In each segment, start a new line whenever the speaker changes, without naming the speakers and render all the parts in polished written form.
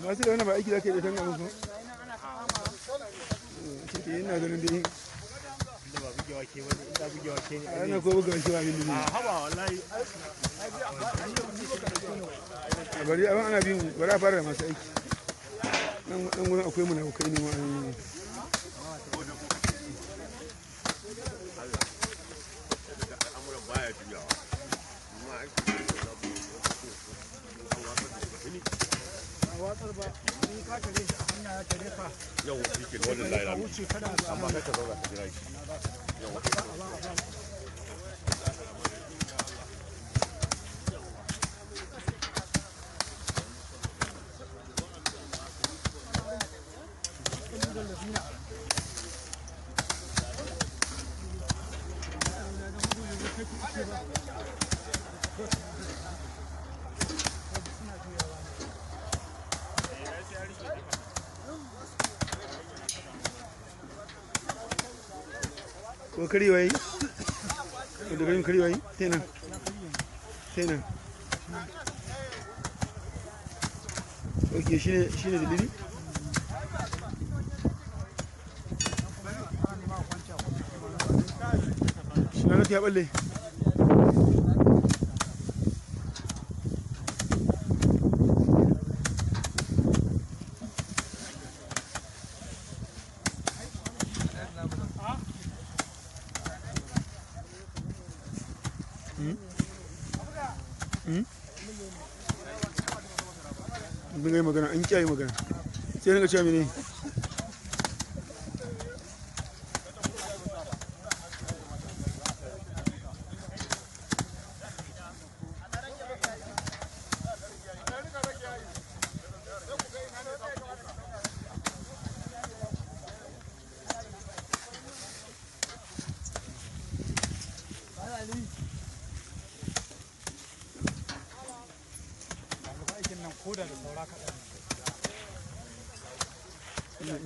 Masu da wani ba aiki da ke da tanga musu ciki yana ganin da inda ba bugewa ke wani inda bugewa ke ne ana ko bugewa ke wani ne a haba wallahi bari abin ana bin bari a fara da masu aiki nan gurin akwai munafukai ne ma'anin
yau shi ke wannan laira amma kai ka zauna ka jira shi
ko karewa yi da garin karewa yi tena ok shi ne dalili shi na ya balle Bin magana an kiyaye magana sai na ga cewa mene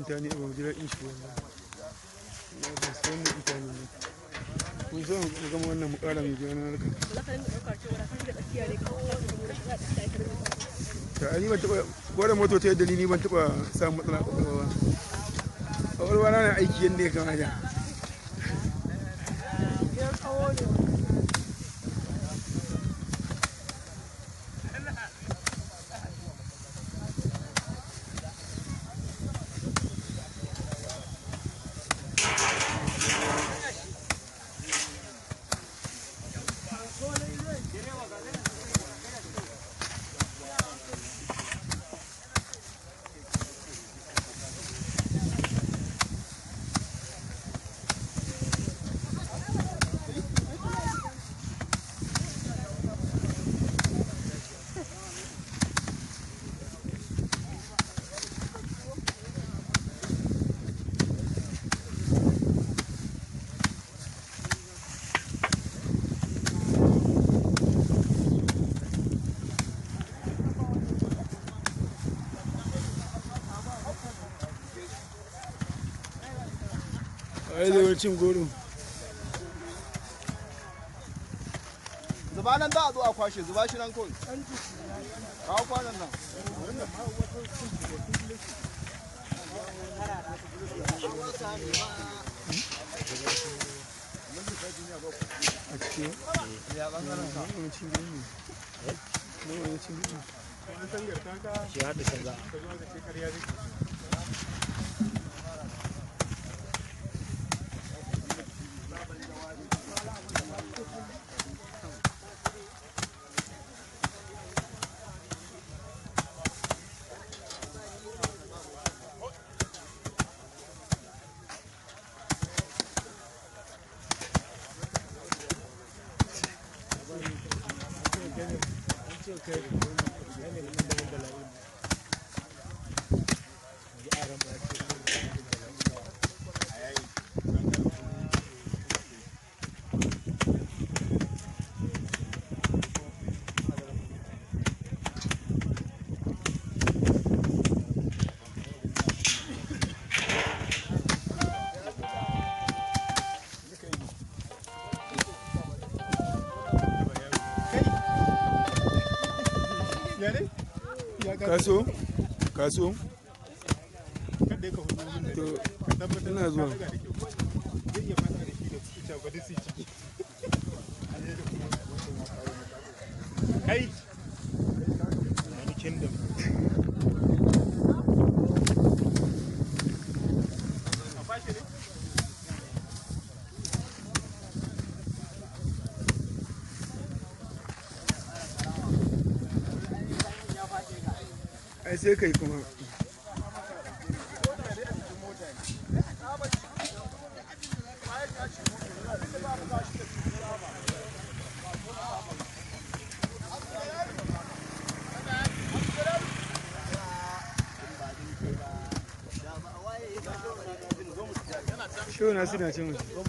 intani a wajen in shi wannan ba su wannan intani ne kun zo mu gama wannan mukara mai biya na harka ta ani ban taba gwada moto ta yadda ni ban taba samun matsala a kwakwalwa ba kwakwalwa na aiki yadda ya kamata ai da wani cin goro
zuba nan za a zo a kwashe zuba shi nan kawai kawo kwanan nan
a cikin ya ɓangaren ka wani cin goro ne wani cin goro shi haɗa canza kaso kaso to ina zuwa
kai wani kingdom
ai sai kai kuma Show na suna cin wasu.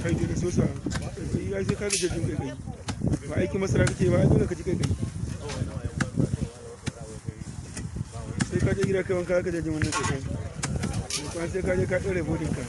kai da sosa ya sai ka ga jin kai ba aiki masara kake ba dole ka ji kai sai ka je gida kai wanka ka je jin wannan kai kuma sai ka je ka dore bodin ka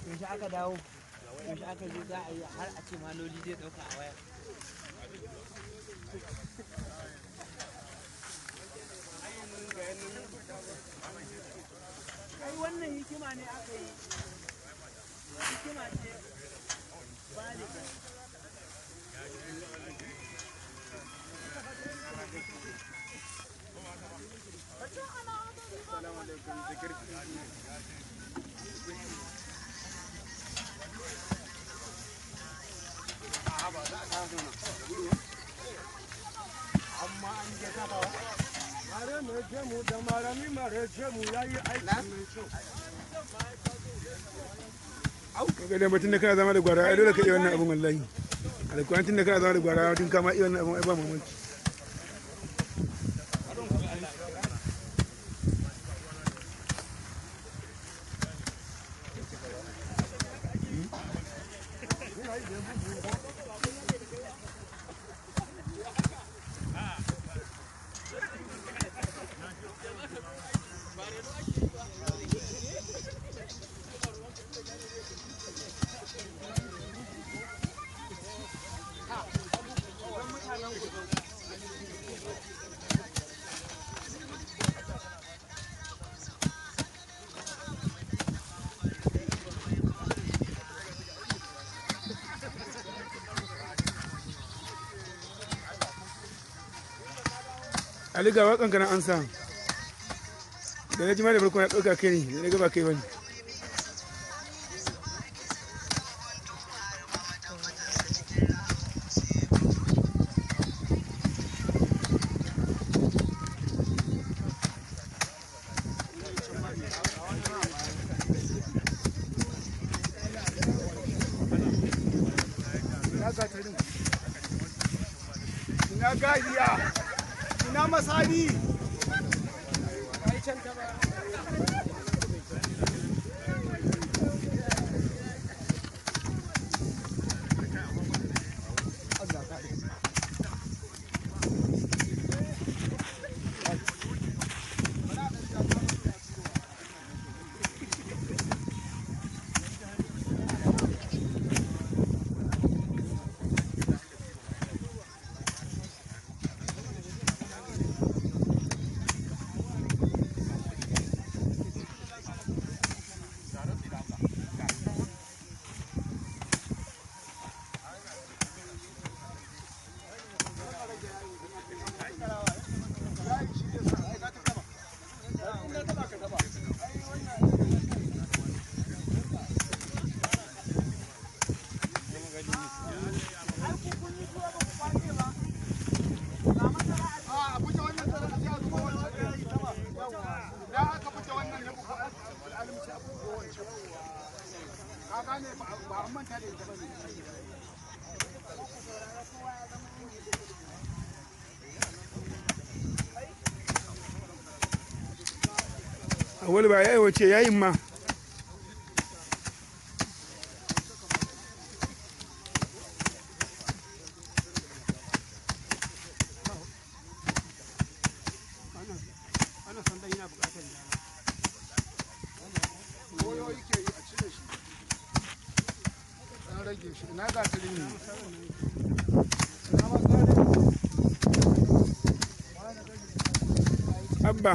yaushe aka dawo yaushe aka je za a yi har a ce maloli zai dauka a waya ai wannan hikima ne aka yi hikima ce baliga
amma an ga gaba mare mai jemu da marami mare jemu yayi aiki mai kyau kaga da mutum da kana zama da gwara ai dole ka iya wannan abun wallahi alkwantin da kana zama da gwara din kama iya wannan abun ai ba mamaki Ali ga wakan kana an sa da na jima da farko na ɗauka kai ne da na gaba kai bane ina gajiya ina masani ai can ta ba Wani ba ya yi wace yayin ma. Ana sandan yana bukatar dama. Goyo yake yi a cire shi. An rage shi. Na ga tirin ne. Abba.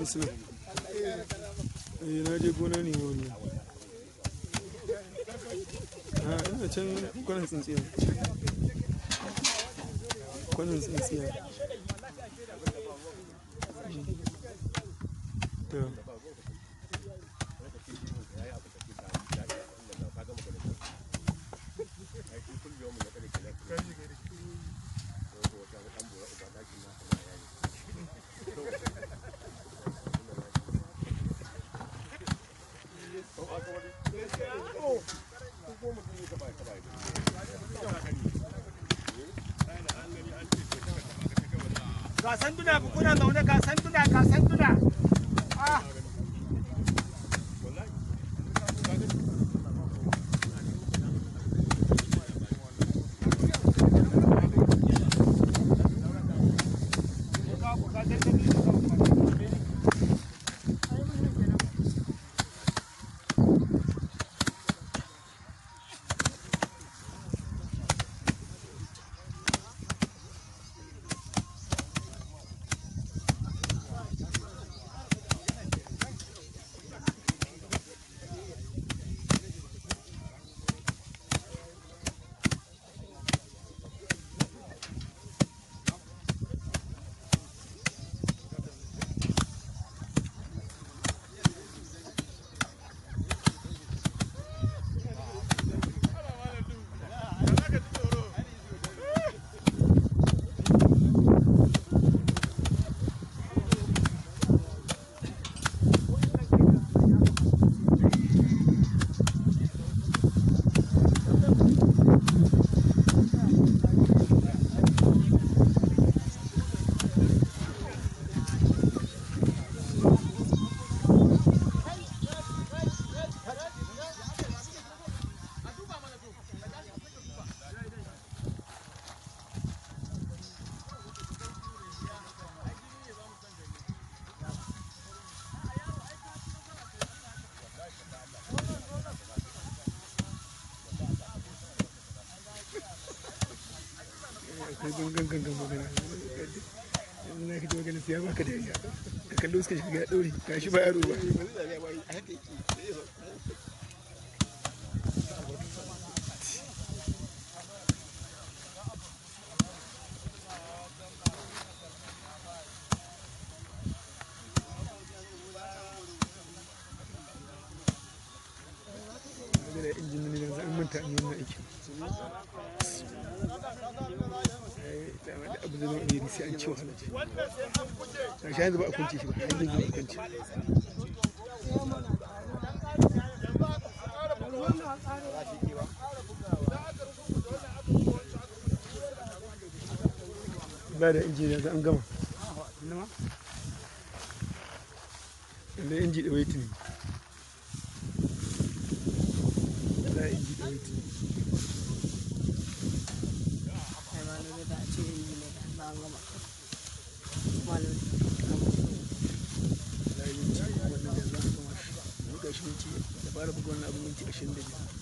Musulun. Na je gona ne wani. Ina can kwanan tsintsiya. Kwanan tsintsiya.
Ga sanduna kuna zaune ga sanduna. Ya baka dariya ka kallo suka shiga ɗauri ka shi ba yaro ba da injin ne da an manta an yi wannan aikin abu da nau'i sai an ci wahala ce shi yanzu ba a kunce shi ba yanzu ba a kunce ba da inji yanzu an gama da inji da waiti ne da inji da waiti ne da fara buga wannan abin minti 25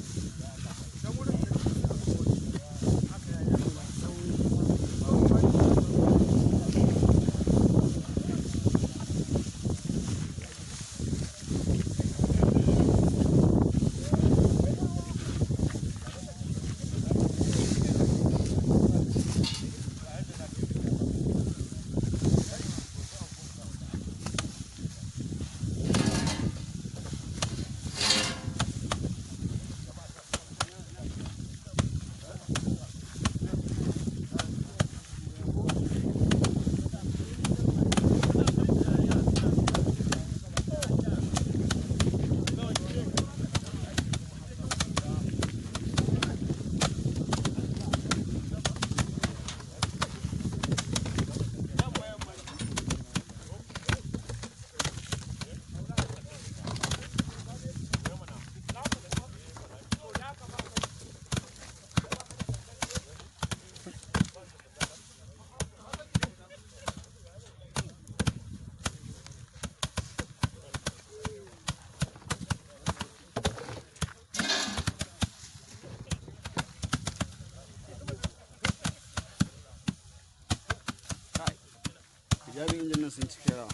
Jami'in injin nan sun cika yawa.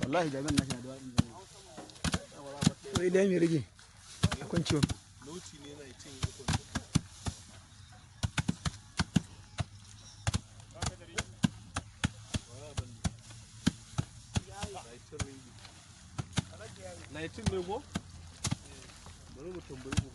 wallahi jagan na shi da wadin zai to idan mai rage a kwanciyo
lauci ne na cin na yi cin ne ko? bari mu tambayi ku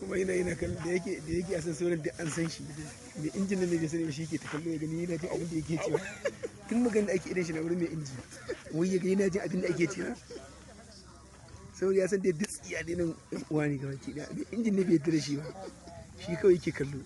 kuma yana kan da yake a san sauran da an san shi mai injin nan ne bai sani ba shi ke ta kallo ya gani yana jin abin da yake cewa tun magana da ake idan shi na wurin mai inji wai ya gani yana jin abin da ake cewa saboda ya san da duk tsiya ne nan uwa ne gaba ki da mai injin ne bai yarda da shi ba shi kawai yake kallo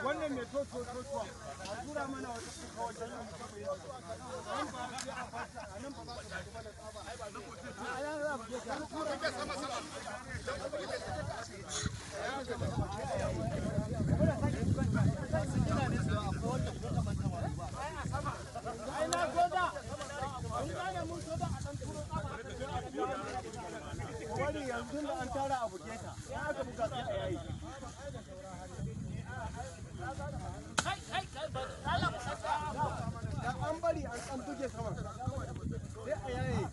wannan mai totuwa a tura mana wata suka wajen nan nan ba sai a fata a nan ba za ka mana tsaba ai ba a yan za ku ta tura ke sama sama ai na goda kun gane mun so da a dan turo tsaba wani yanzu da an tara a buketa ya aka buga sai a yayi an bari an buge sama sai a yaye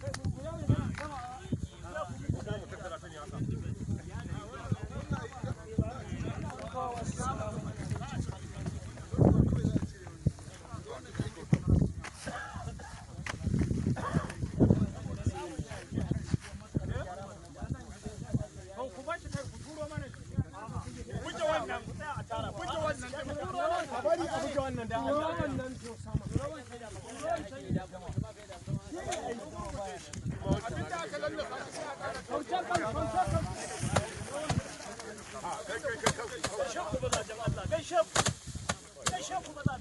Gaishe ku maza